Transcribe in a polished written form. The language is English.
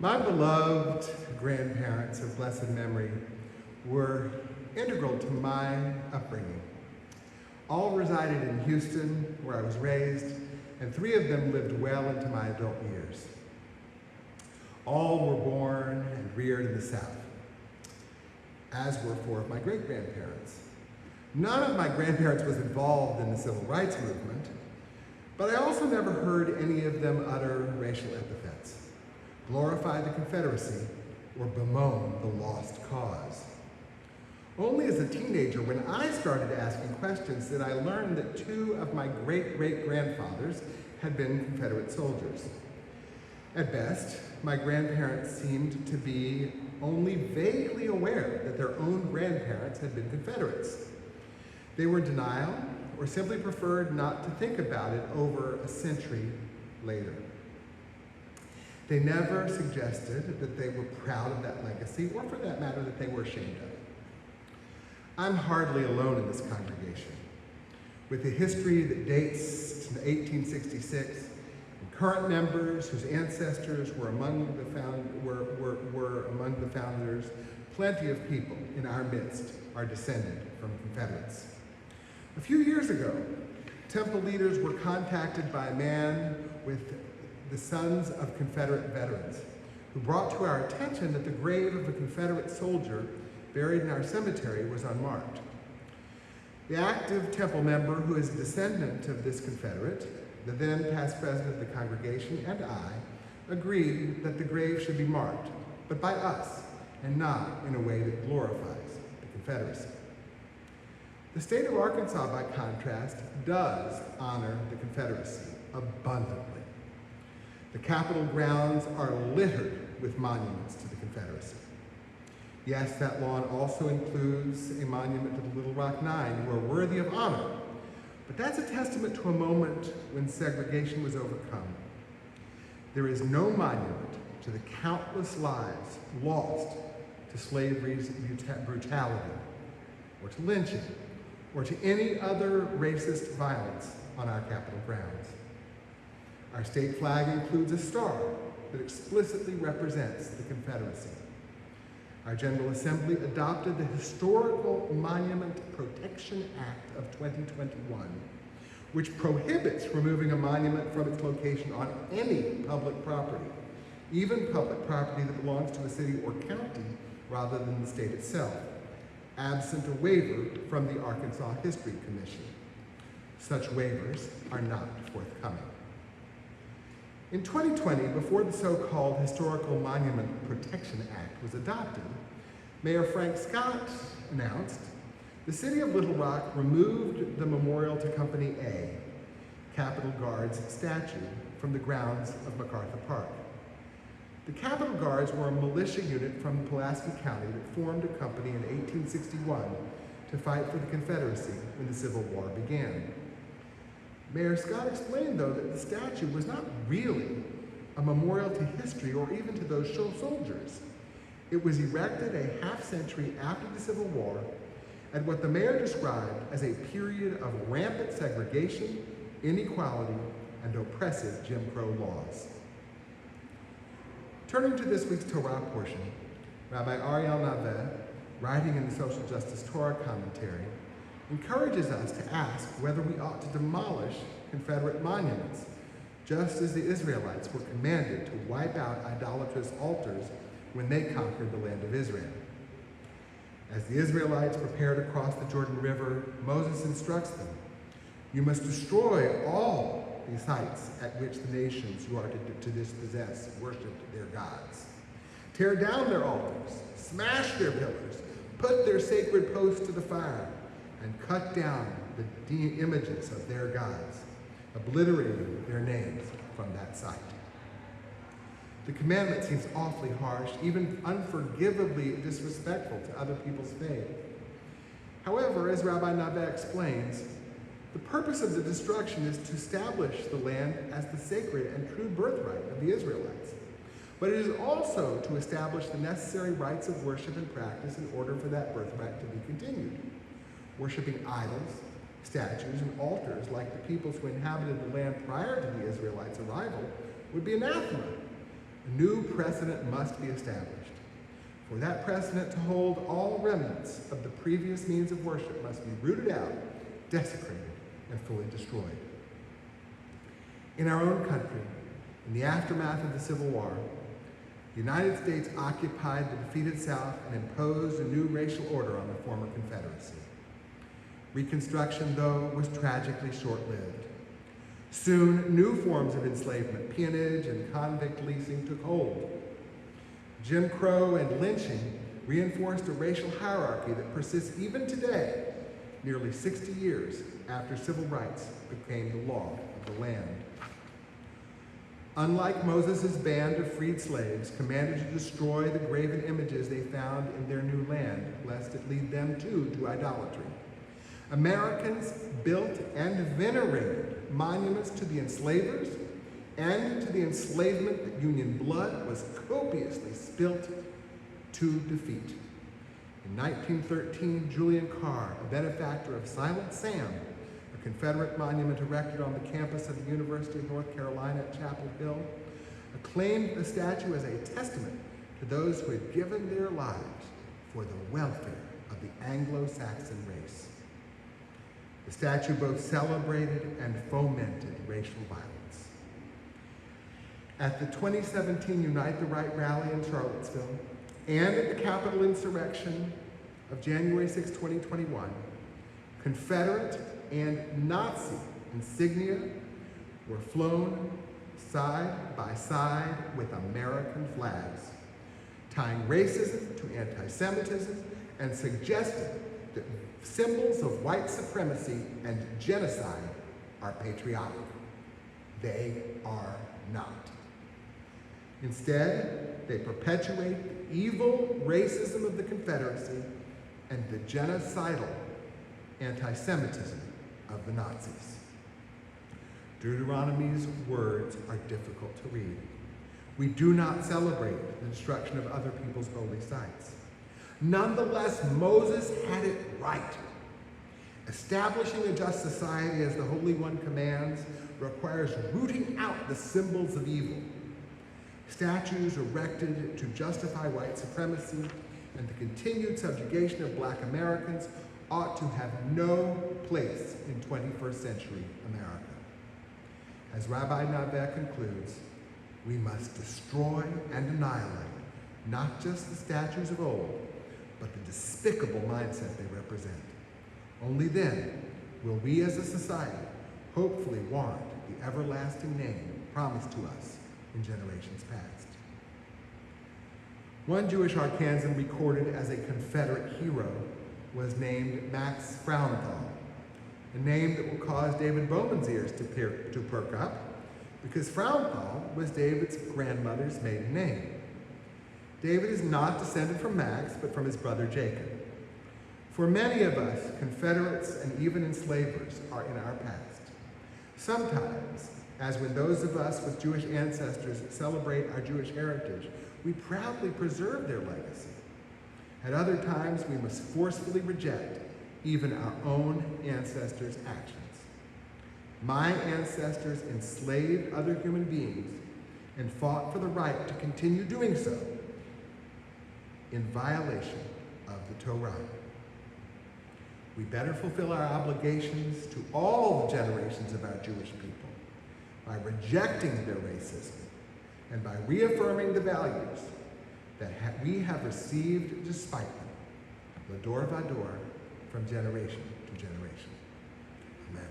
My beloved grandparents of blessed memory were integral to my upbringing. All resided in Houston, where I was raised, and 3 of them lived well into my adult years. All were born and reared in the South, as were 4 of my great-grandparents. None of my grandparents was involved in the civil rights movement, but I also never heard any of them utter racial epithets, glorify the Confederacy, or bemoan the lost cause. Only as a teenager, when I started asking questions, did I learn that 2 of my great-great-grandfathers had been Confederate soldiers. At best, my grandparents seemed to be only vaguely aware that their own grandparents had been Confederates. They were in denial or simply preferred not to think about it over a century later. They never suggested that they were proud of that legacy, or for that matter, that they were ashamed of it. I'm hardly alone in this congregation. With a history that dates to 1866, and current members whose ancestors were among the founders, plenty of people in our midst are descended from Confederates. A few years ago, Temple leaders were contacted by a man with the Sons of Confederate Veterans, who brought to our attention that the grave of a Confederate soldier buried in our cemetery was unmarked. The active Temple member, who is a descendant of this Confederate, the then past president of the congregation, and I, agreed that the grave should be marked, but by us, and not in a way that glorifies the Confederacy. The state of Arkansas, by contrast, does honor the Confederacy abundantly. The Capitol grounds are littered with monuments to the Confederacy. Yes, that lawn also includes a monument to the Little Rock Nine, who are worthy of honor, but that's a testament to a moment when segregation was overcome. There is no monument to the countless lives lost to slavery's brutality, or to lynching, or to any other racist violence on our Capitol grounds. Our state flag includes a star that explicitly represents the Confederacy. Our General Assembly adopted the Historical Monument Protection Act of 2021, which prohibits removing a monument from its location on any public property, even public property that belongs to a city or county rather than the state itself, absent a waiver from the Arkansas History Commission. Such waivers are not forthcoming. In 2020, before the so-called Historical Monument Protection Act was adopted, Mayor Frank Scott announced the city of Little Rock removed the Memorial to Company A, Capitol Guard's statue, from the grounds of MacArthur Park. The Capitol Guards were a militia unit from Pulaski County that formed a company in 1861 to fight for the Confederacy when the Civil War began. Mayor Scott explained, though, that the statue was not really a memorial to history or even to those soldiers. It was erected a half-century after the Civil War at what the mayor described as a period of rampant segregation, inequality, and oppressive Jim Crow laws. Turning to this week's Torah portion, Rabbi Ariel Naveh, writing in the Social Justice Torah commentary, encourages us to ask whether we ought to demolish Confederate monuments, just as the Israelites were commanded to wipe out idolatrous altars when they conquered the land of Israel. As the Israelites prepare to cross the Jordan River, Moses instructs them, "You must destroy all these sites at which the nations you are to dispossess worshiped their gods. Tear down their altars, smash their pillars, put their sacred posts to the fire, and cut down the images of their gods, obliterating their names from that site." The commandment seems awfully harsh, even unforgivably disrespectful to other people's faith. However, as Rabbi Naveh explains, the purpose of the destruction is to establish the land as the sacred and true birthright of the Israelites. But it is also to establish the necessary rites of worship and practice in order for that birthright to be continued. Worshipping idols, statues, and altars like the peoples who inhabited the land prior to the Israelites' arrival would be anathema, A new precedent must be established. For that precedent to hold, all remnants of the previous means of worship must be rooted out, desecrated, and fully destroyed. In our own country, in the aftermath of the Civil War, the United States occupied the defeated South and imposed a new racial order on the former Confederacy. Reconstruction, though, was tragically short-lived. Soon, new forms of enslavement, peonage, and convict leasing took hold. Jim Crow and lynching reinforced a racial hierarchy that persists even today, nearly 60 years after civil rights became the law of the land. Unlike Moses' band of freed slaves, commanded to destroy the graven images they found in their new land, lest it lead them too to idolatry, Americans built and venerated monuments to the enslavers and to the enslavement that Union blood was copiously spilt to defeat. In 1913, Julian Carr, a benefactor of Silent Sam, a Confederate monument erected on the campus of the University of North Carolina at Chapel Hill, acclaimed the statue as a testament to those who had given their lives for the welfare of the Anglo-Saxon race. The statue both celebrated and fomented racial violence. At the 2017 Unite the Right rally in Charlottesville and at the Capitol insurrection of January 6, 2021, Confederate and Nazi insignia were flown side by side with American flags, tying racism to anti-Semitism and suggesting that symbols of white supremacy and genocide are patriotic. They are not. Instead, they perpetuate the evil racism of the Confederacy and the genocidal anti-Semitism of the Nazis. Deuteronomy's words are difficult to read. We do not celebrate the destruction of other people's holy sites. Nonetheless, Moses had it right. Establishing a just society as the Holy One commands requires rooting out the symbols of evil. Statues erected to justify white supremacy and the continued subjugation of Black Americans ought to have no place in 21st century America. As Rabbi Naveh concludes, we must destroy and annihilate not just the statues of old, but the despicable mindset they represent. Only then will we as a society hopefully warrant the everlasting name promised to us in generations past. One Jewish Arkansan recorded as a Confederate hero was named Max Frauenthal, a name that will cause David Bowman's ears to perk up, because Frauenthal was David's grandmother's maiden name. David is not descended from Max, but from his brother Jacob. For many of us, Confederates and even enslavers are in our past. Sometimes, as when those of us with Jewish ancestors celebrate our Jewish heritage, we proudly preserve their legacy. At other times, we must forcefully reject even our own ancestors' actions. My ancestors enslaved other human beings and fought for the right to continue doing so in violation of the Torah. We better fulfill our obligations to all the generations of our Jewish people by rejecting their racism and by reaffirming the values that we have received despite them, l'dor vador, from generation to generation. Amen.